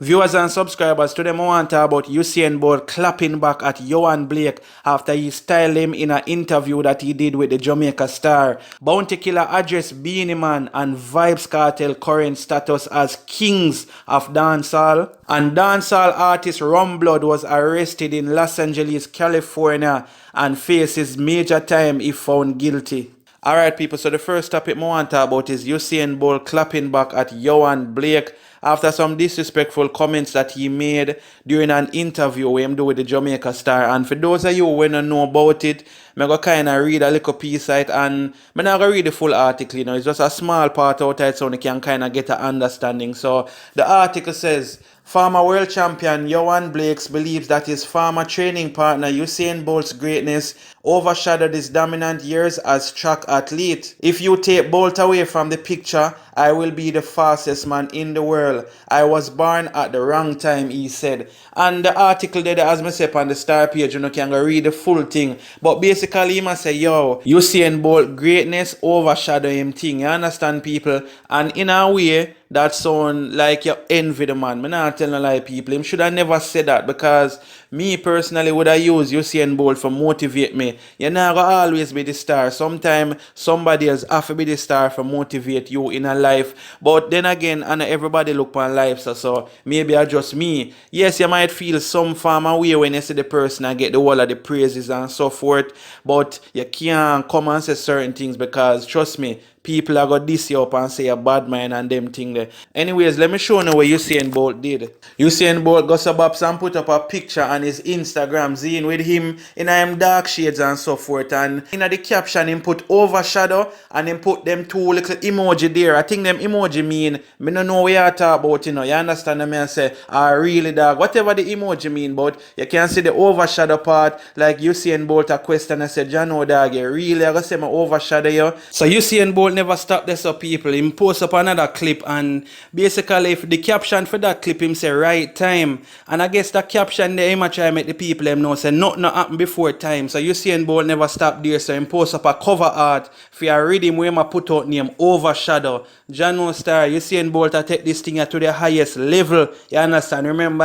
Viewers and subscribers, today I want to talk about Usain Bolt clapping back at Yohan Blake after he styled him in an interview that he did with the Jamaica star. Bounty Killer addressed Beenie Man and Vybz Kartel current status as kings of dancehall. And dancehall artist Rum Blood was arrested in Los Angeles, California and faces major time if found guilty. Alright people, so the first topic I want to talk about is Usain Bolt clapping back at Yohan Blake after some disrespectful comments that he made during an interview with him do with the Jamaica star. And for those of you who don't know about it, I'm going to kind of read a little piece of it, and I'm not going to read the full article, it's just a small part out of it so you can kind of get an understanding. So the article says, former world champion Yohan Blake believes that his former training partner Usain Bolt's greatness overshadowed his dominant years as track athlete. If you take Bolt away from the picture, I will be the fastest man in the world. I was born at the wrong time, he said. And the article there, as I said on the star page, you can go read the full thing. But basically, he must say, yo, Usain Bolt greatness overshadow him thing. You understand, people? And in a way, that sound like you envy the man. I'm not telling a lie, people. Him should have never said that, because me personally would have used Usain Bolt for motivate me. You're not going to always be the star. Sometimes somebody else have to be the star for motivate you in a life. But then again, and everybody look on life, so maybe I just me. Yes, you might feel some form of way when you see the person and get the whole of the praises and so forth. But you can't come and say certain things, because trust me, people are going to diss you up and say a bad man and them thing there. Anyways, let me show you what Usain Bolt did. Usain Bolt got some ups and put up a picture on his Instagram, seeing with him in him dark shades and so forth. And in the caption, him put overshadow and him put them two little emoji there. I think them emoji mean, me don't know what you talk about, you understand me and say, really dog, whatever the emoji mean, but you can see the overshadow part, like Usain Bolt a question and said, Jano dog, you really are going to say my overshadow you? So Usain Bolt never stop this up, people. Him post up another clip, and basically if the caption for that clip him say right time, and I guess that caption there him a try make the people them know say nothing happened before time. So Usain Bolt never stop there, so him post up a cover art for a rhythm where him put out name Overshadow. Jano star, Usain Bolt a take this thing to the highest level. You understand? Remember,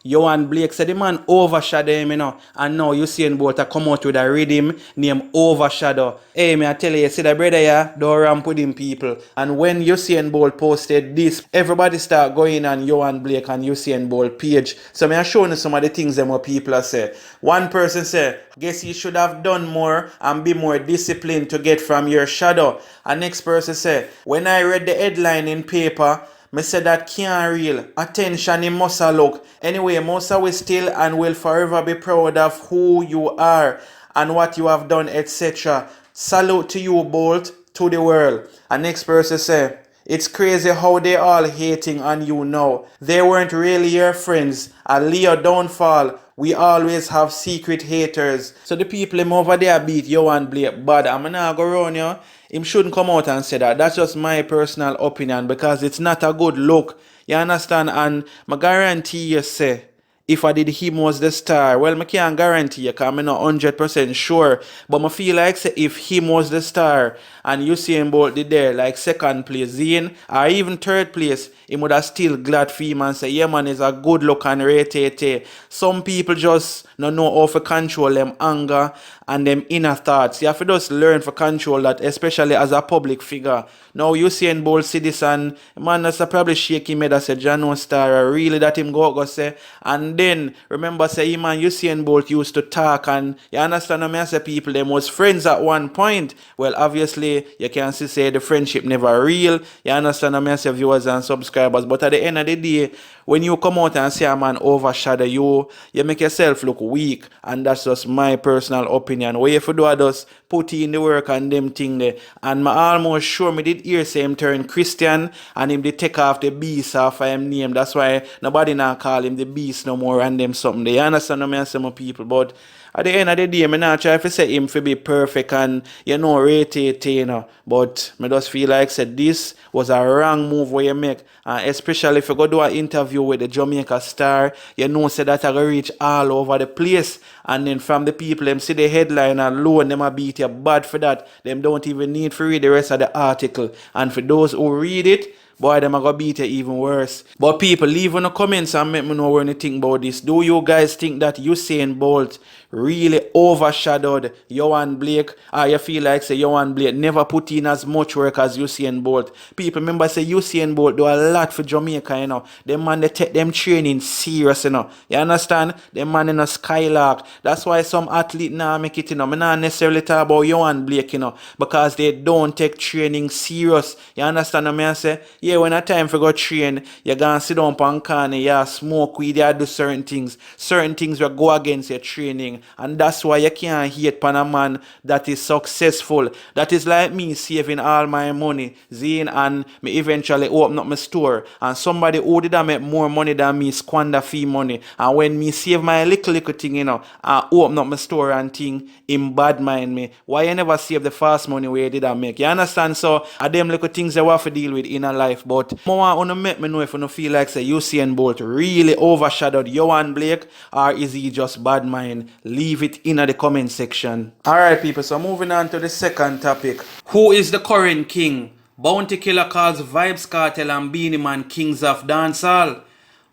Yohan Blake said the man overshadow him, and now Usain Bolt a come out with a rhythm named Overshadow. Hey, me I tell you, see the brother here, don't ramp with him, people. And when Usain Bolt posted this, everybody start going on Yohan Blake and Usain Bolt page. So me I showing you some of the things them what people are say. One person say, guess you should have done more and be more disciplined to get from your shadow. And next person say, when I read the headline in paper, me say that can't real. Attention in Musa look. Anyway, Musa will still and will forever be proud of who you are and what you have done, etc. Salute to you, Bolt, to the world. And next person say, it's crazy how they all hating on you now. They weren't really your friends. A Leo downfall. We always have secret haters. So the people him over there beat Yohan Blake bad. I'm not go around you. Him shouldn't come out and say that. That's just my personal opinion, because it's not a good look. You understand? And I guarantee you say, if I did him was the star, well, I can't guarantee you, because I'm not 100% sure. But I feel like say, if him was the star and Usain Bolt did there, like second place, Zane, or even third place, he would have still glad for him and say, yeah man, it's a good look and rate. Some people just don't know how to control them anger and them inner thoughts. You have to just learn to control that, especially as a public figure. Now Usain Bolt see this and man that's probably shake him head and say, Jano star, really that him go say. And then remember say him and Usain Bolt used to talk, and you understand what I say, people them was friends at one point. Well, obviously you can see say the friendship never real. You understand what I say, viewers and subscribers. But at the end of the day, when you come out and say a man overshadow you, you make yourself look weak. And that's just my personal opinion. What you have to do is just put in the work and them thing there. And I almost sure me did hear say him turn Christian and him did take off the beast off of him name. That's why nobody now call him the beast no more and them something. They understand what I say, my people. But at the end of the day, I not try to say him to be perfect and rate it, but I just feel like said this was a wrong move where you make, especially if you go do an interview with the Jamaica star, say that I go reach all over the place, and then from the people them see the headline alone, them a beat you bad for that. Them don't even need to read the rest of the article. And for those who read it, boy, them are gonna beat you even worse. But people, leave in the comments and make me know what you think about this. Do you guys think that Usain Bolt really overshadowed Yohan Blake? Or you feel like say Yohan Blake never put in as much work as Usain Bolt? People remember say Usain Bolt do a lot for Jamaica, you know. Them man they take them training serious, you know. You understand? Them man in a skylark. That's why some athlete now make it, you know. Me not necessarily talk about Yohan Blake, you know, because they don't take training serious. You understand what I say? Yeah, when a time for go train, you gonna sit down on corner, you smoke weed, you do certain things. Certain things will go against your training. And that's why you can't hate pan a man that is successful. That is like me saving all my money, Zine, and me eventually open up my store. And somebody who did make more money than me squander fee money. And when me save my little thing, you know, and open up my store and thing, him bad mind me. Why you never save the fast money where you did I make? You understand? So, are them little things that we have to deal with in a life. But I want to make me know if you feel like say Usain Bolt really overshadowed Yohan Blake, or is he just bad mind? Leave it in the comment section. Alright people, so moving on to the second topic. Who is the current king? Bounty Killer calls Vybz Kartel and Beenie Man kings of dancehall.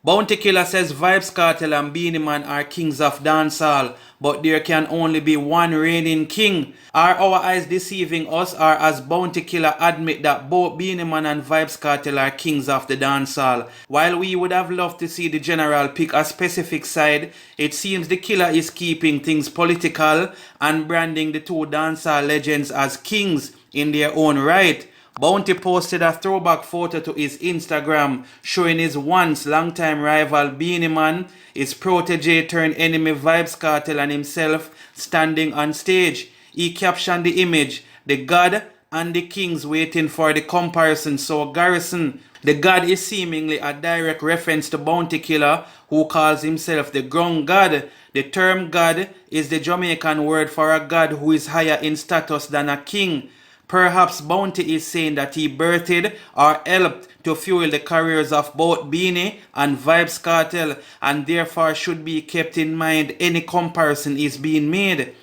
Bounty Killer says Vybz Kartel and Beenie Man are kings of dancehall, but there can only be one reigning king. Are our eyes deceiving us, or as Bounty Killer admit that both Beenie Man and Vybz Kartel are kings of the dancehall? While we would have loved to see the general pick a specific side, it seems the killer is keeping things political and branding the two dancehall legends as kings in their own right. Bounty posted a throwback photo to his Instagram showing his once longtime rival Beenie Man, his protege turned enemy Vybz Kartel, and himself standing on stage. He captioned the image, "The God and the Kings waiting for the comparison, so Garrison." The God is seemingly a direct reference to Bounty Killer, who calls himself the Ground God. The term God is the Jamaican word for a God who is higher in status than a king. Perhaps Bounty is saying that he birthed or helped to fuel the careers of both Beenie and Vybz Kartel, and therefore should be kept in mind any comparison is being made.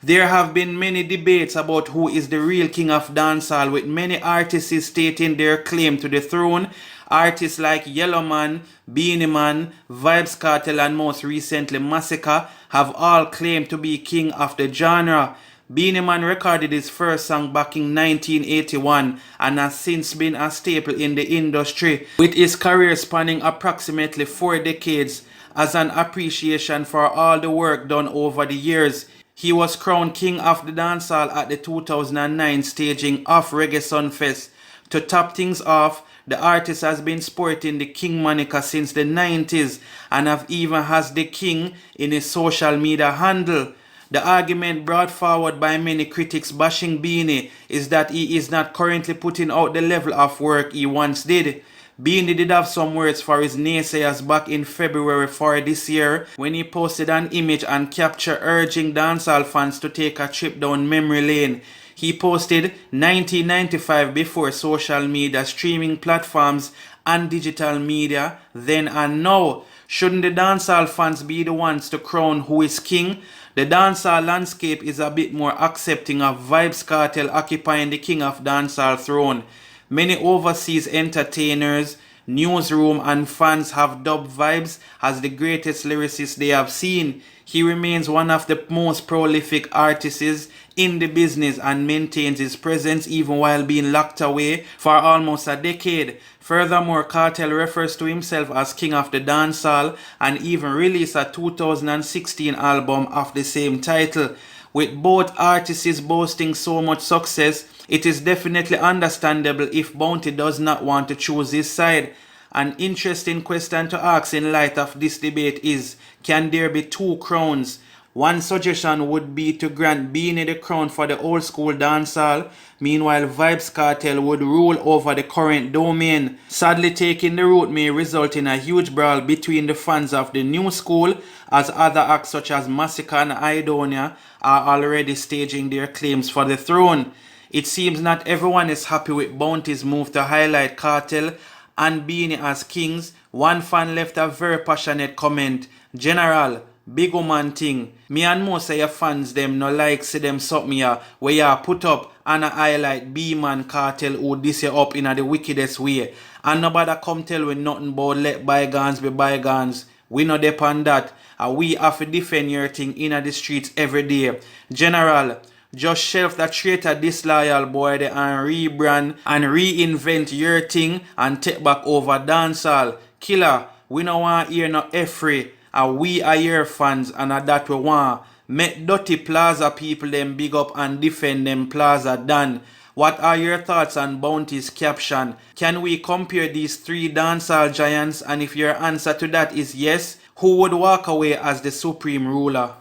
There have been many debates about who is the real king of dancehall, with many artists stating their claim to the throne. Artists like Yellowman, Beenie Man, Vybz Kartel, and most recently Massacre have all claimed to be king of the genre. Beenie Man recorded his first song back in 1981 and has since been a staple in the industry, with his career spanning approximately 4 decades. As an appreciation for all the work done over the years, he was crowned king of the dancehall at the 2009 staging of Reggae Sunfest. To top things off, the artist has been sporting the king moniker since the 90s and have even has the king in his social media handle. The argument brought forward by many critics bashing Beenie is that he is not currently putting out the level of work he once did. Beenie did have some words for his naysayers back in February for this year when he posted an image and capture urging dancehall fans to take a trip down memory lane. He posted 1995 before social media, streaming platforms and digital media, then and now. Shouldn't the dancehall fans be the ones to crown who is king? The dancehall landscape is a bit more accepting of Vybz Kartel occupying the king of dancehall throne. Many overseas entertainers, newsroom and fans have dubbed Vybz as the greatest lyricist they have seen. He remains one of the most prolific artists in the business and maintains his presence even while being locked away for almost a decade. Furthermore, Kartel refers to himself as king of the dancehall and even released a 2016 album of the same title. With both artists boasting so much success, it is definitely understandable if Bounty does not want to choose his side. An interesting question to ask in light of this debate is, can there be two crowns? One suggestion would be to grant Beenie the crown for the old school dancehall, meanwhile Vybz Kartel would rule over the current domain. Sadly, taking the route may result in a huge brawl between the fans of the new school, as other acts such as Massacre and Idonia are already staging their claims for the throne. It seems not everyone is happy with Bounty's move to highlight Kartel and Beenie as kings. One fan left a very passionate comment, "General, big woman thing. Me and most of your fans them no like see them something here where you put up and a highlight B-man Kartel who diss you up in the wickedest way. And nobody come tell we nothing about let bygones be bygones. We no depend that. And we have to defend your thing in the streets every day. General, just shelf that traitor disloyal boy there and rebrand and reinvent your thing and take back over dancehall. Killer, we no want hear no free. And we are your fans and that we want. Make dirty plaza people them big up and defend them plaza done. What are your thoughts on Bounty's caption? Can we compare these three dancehall giants? And if your answer to that is yes, who would walk away as the supreme ruler?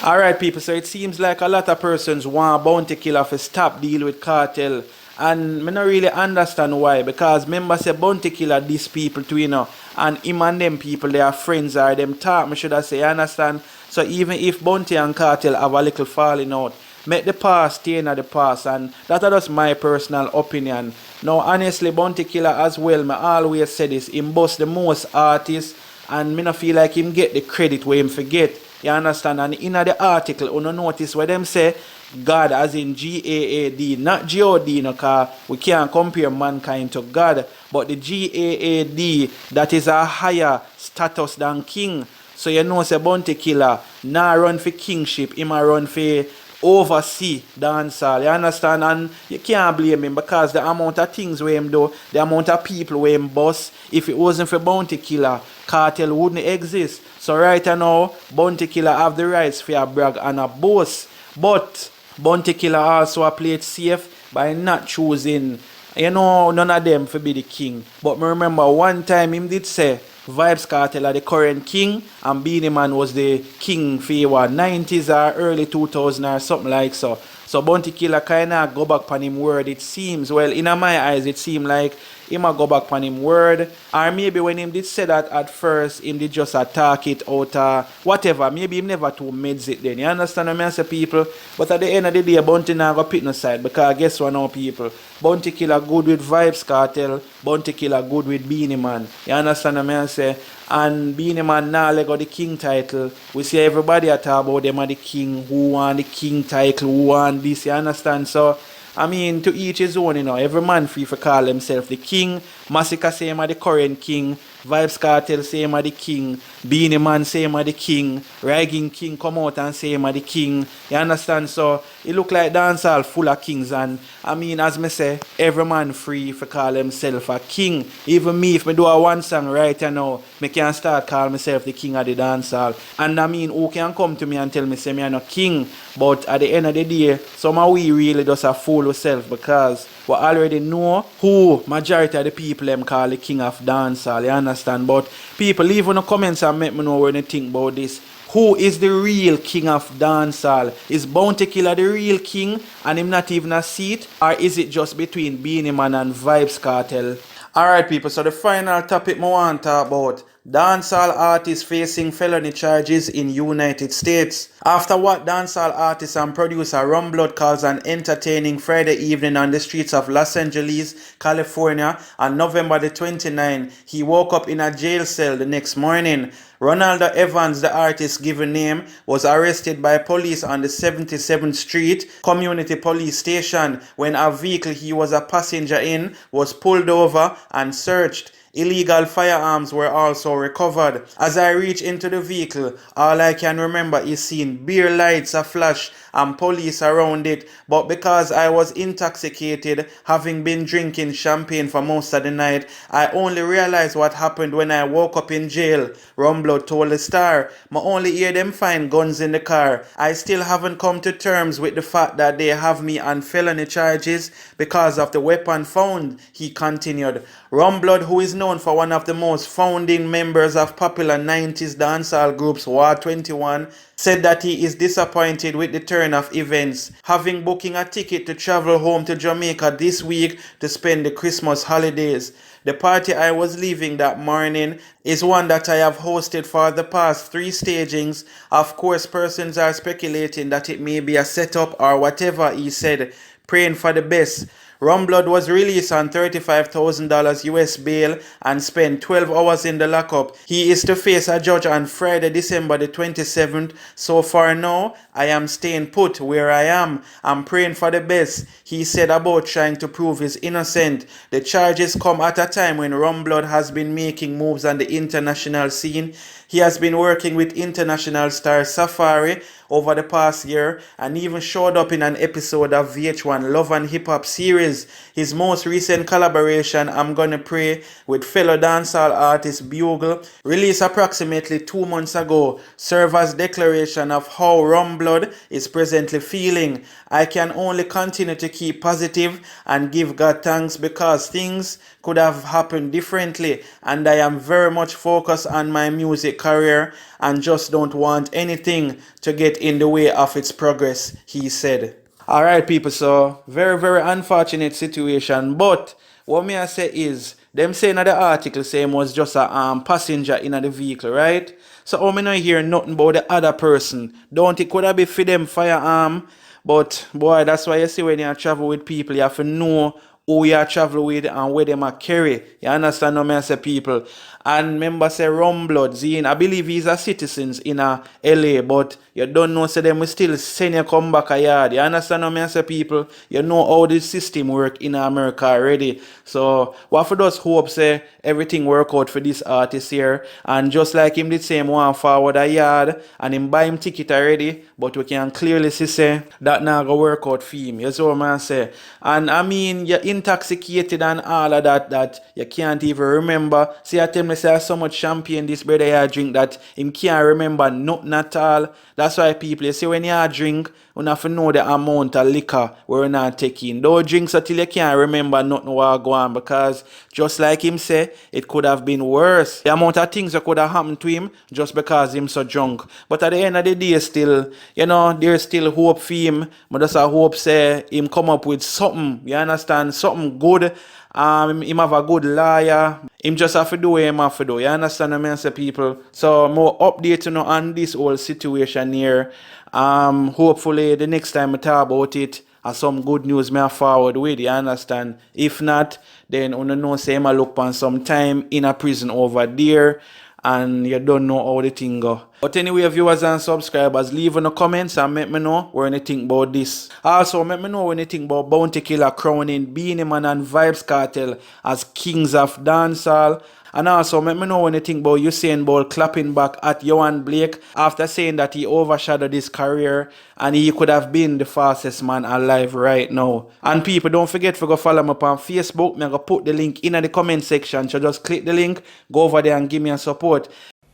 Alright people, so it seems like a lot of persons want Bounty Killer to stop deal with Kartel. And I don't really understand why. Because members say Bounty Killer these people too, and him and them people, they are friends or them talk, I should I say, you understand? So even if Bounty and Kartel have a little falling out, make the past stay in the past, and that's just my personal opinion. Now honestly, Bounty Killer as well, I always say this, him bust the most artists, and me no feel like him get the credit where him forget. You understand? And in the article, you notice where them say God as in G-A-A-D, not G-O-D, because we can't compare mankind to God, but the G-A-A-D, that is a higher status than king. So you know, say Bounty Killer, nah run for kingship, him a run for oversee dancehall, you understand? And you can't blame him because the amount of things where him do, the amount of people where him boss, if it wasn't for Bounty Killer, Kartel wouldn't exist. So right now, Bounty Killer have the rights for a brag and a boast. But Bounty Killer also a play it safe by not choosing, none of them for be the king. But me remember one time him did say Vybz Kartel are the current king and Beenie Man was the king for 90s or early 2000s or something like so. So Bounty Killer kinda go back on him word, it seems. Well, in my eyes it seemed like him a go back on him word. Or maybe when him did say that at first, him did just attack it out whatever. Maybe him never too meds it then. You understand what I say, people? But at the end of the day, Bounty now go pick no side. Because guess what now, people? Bounty Killer good with Vybz Kartel. Bounty Killer good with Beenie Man. You understand what I say? And Beenie Man now let go the king title. We see everybody at talk about them are the king. Who want the king title? Who want this? You understand? So I mean, to each his own, every man free for call himself the king. Massacre say him are the current king. Vybz Kartel say him are the king. Beenie Man say him are the king. Ragging King come out and say him are the king. You understand? So it look like dancehall full of kings. And I mean, as me say, every man free for call himself a king. Even me, if me do a one song right now, me can start call myself the king of the dancehall. And I mean, who can come to me and tell me say me I'm not king? But at the end of the day, some of we really just a fool ourselves because we already know who majority of the people them call the king of dancehall. You understand? But people leave in the comments and make me know what you think about this. Who is the real king of dancehall? Is Bounty Killer the real king and him not even a seat? Or is it just between Beenie Man and Vybz Kartel? Alright people, so the final topic I want to talk about. Dancehall artists facing felony charges in United States. After what dancehall artist and producer Rum Blood calls an entertaining Friday evening on the streets of Los Angeles, California on November the 29th, he woke up in a jail cell the next morning. Ronaldo Evans, the artist's given name, was arrested by police on the 77th Street Community Police Station when a vehicle he was a passenger in was pulled over and searched. Illegal firearms were also recovered. As I reached into the vehicle, all I can remember is seeing beer lights a flash and police around it, but because I was intoxicated, having been drinking champagne for most of the night, I only realized what happened when I woke up in jail. Rum Blood told the Star. I only hear them find guns in the car. I still haven't come to terms with the fact that they have me on felony charges because of the weapon found, he continued. Rum Blood, who is known for one of the most founding members of popular 90s dancehall groups War 21, said that he is disappointed with the turn of events, having booking a ticket to travel home to Jamaica this week to spend the Christmas holidays. The party I was leaving that morning is one that I have hosted for the past 3 stagings. Of course, persons are speculating that it may be a setup or whatever, he said, praying for the best. Rum Blood was released on $35,000 US bail and spent 12 hours in the lockup. He is to face a judge on Friday, December the 27th. So far now, I am staying put where I am. I'm praying for the best, he said about trying to prove his innocent. The charges come at a time when Rum Blood has been making moves on the international scene. He has been working with international star Safari over the past year and even showed up in an episode of VH1 Love and Hip Hop series. His most recent collaboration, I'm Gonna Pray, with fellow dancehall artist Bugle, released approximately 2 months ago, serves as declaration of how Rum Blood is presently feeling. I can only continue to keep positive and give God thanks because things could have happened differently, and I am very much focused on my music career and just don't want anything to get in the way of its progress, he said. Alright people, so very unfortunate situation, but what me I say is, them saying in the article say him was just a passenger in the vehicle, right? So how me not hear nothing about the other person? Don't it could have been for them firearm? But boy, that's why you see when you travel with people, you have to know who you travel with and where them are carry. You understand what I say, people? And remember say Rum Blood, Zine, I believe he's a citizen in LA, but you don't know say them will still send you come back a yard. You understand what I say, people? You know how the system work in America already. So what for those hope say everything work out for this artist here, and just like him did say him want forward a yard and him buy him ticket already, but we can clearly see say that now go work out for him. You see what I say? And I mean you're intoxicated and all of that you can't even remember. See I tell me say so much champagne this brother here drink that him can't remember nothing at all. That's why people, you see when you drink, you have to know the amount of liquor we're not taking. Don't drink until you can't remember nothing what go on, because just like him say, it could have been worse. The amount of things that could have happened to him just because him so drunk. But at the end of the day still, you know, there's still hope for him. But just I hope say him come up with something, you understand, something good. Him have a good lawyer. Him just have to do what him have to do. You understand what I say, people? So more update you know, on this whole situation here. Hopefully the next time I talk about it, some good news may forward with, you understand? If not, then you know say I look on some time in a prison over there, and you don't know how the thing go. But anyway, viewers and subscribers, leave in the comments and let me know what you think about this. Also, let me know what you think about Bounty Killer crowning Beenie Man and Vybz Kartel as kings of dancehall. And also, let me know what you think about Usain Bolt clapping back at Yohan Blake after saying that he overshadowed his career and he could have been the fastest man alive right now. And people, don't forget to go follow me up on Facebook. I'm going to put the link in the comment section. So just click the link, go over there and give me a support.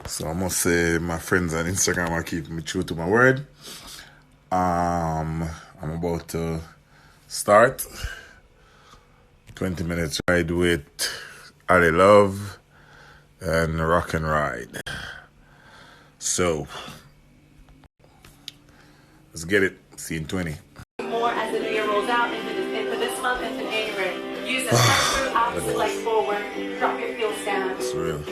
So I must say my friends on Instagram are keeping me true to my word. I'm about to start 20 minutes ride with Ali Love and Rock and Ride. So let's get it. See you in 20. More as the new year rolls out and for this month and for January. Use the front through, opposite leg forward, drop your heels down. It's real.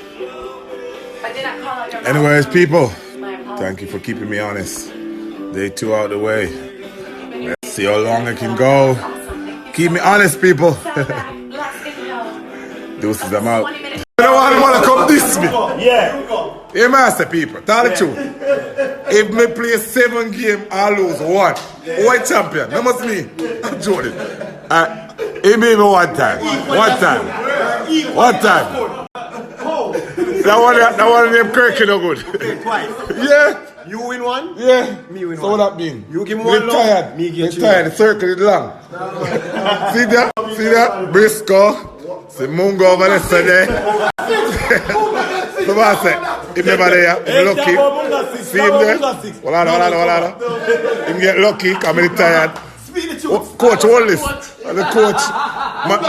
I did not call out your Anyways, people, My apologies. thank you for keeping me honest. Day 2 out the way. Let's see how long I can go. Awesome. Keep me honest, people. Last inhale. Deuces, I'm out. 20 minutes. You know what? Want to come diss me? Yeah. Hey, master people, tell the truth. If me play 7 games, I lose 1. White champion, that must me. I'm joking. He made me 1 time. 1 time. 1 time. That one named Kirky no good. Twice. Yeah. You win 1? Yeah. Me win so 1. what that mean? You give me 1 long. Tired. Me give It's you tired. The circle is long. See that? See that? Briscoe. See Mungo over there. So what I say? If never there, if lucky. See him there? Hold on. Him get lucky, come in tired. Coach, hold this. And the coach.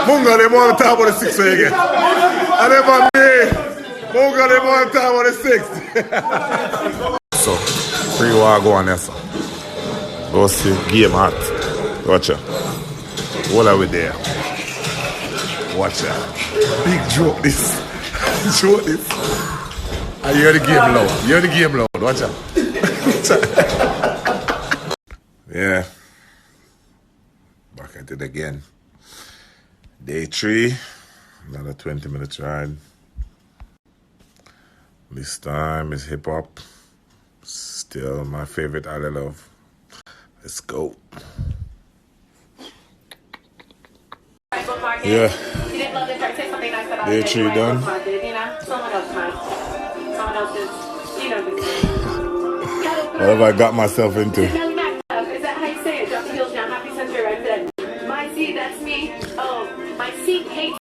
Mungo, they want to talk about the 6 again. I never me. Mungo, they want to talk about the 6. So, free war go on there, so. Go see game hot. Watch out. What are we there? Watch out. Big joke this. Joke this. I hear the game loud. You hear the game loud. Watch out. Yeah. Back at it again. Day 3, another 20 minutes ride. This time is hip hop. Still my favorite I love. Let's go. Yeah. Day 3 done. What have I got myself into? Is that how you say it? Dr. Hills now, happy center right there. My seat, that's me. Oh, my seat hates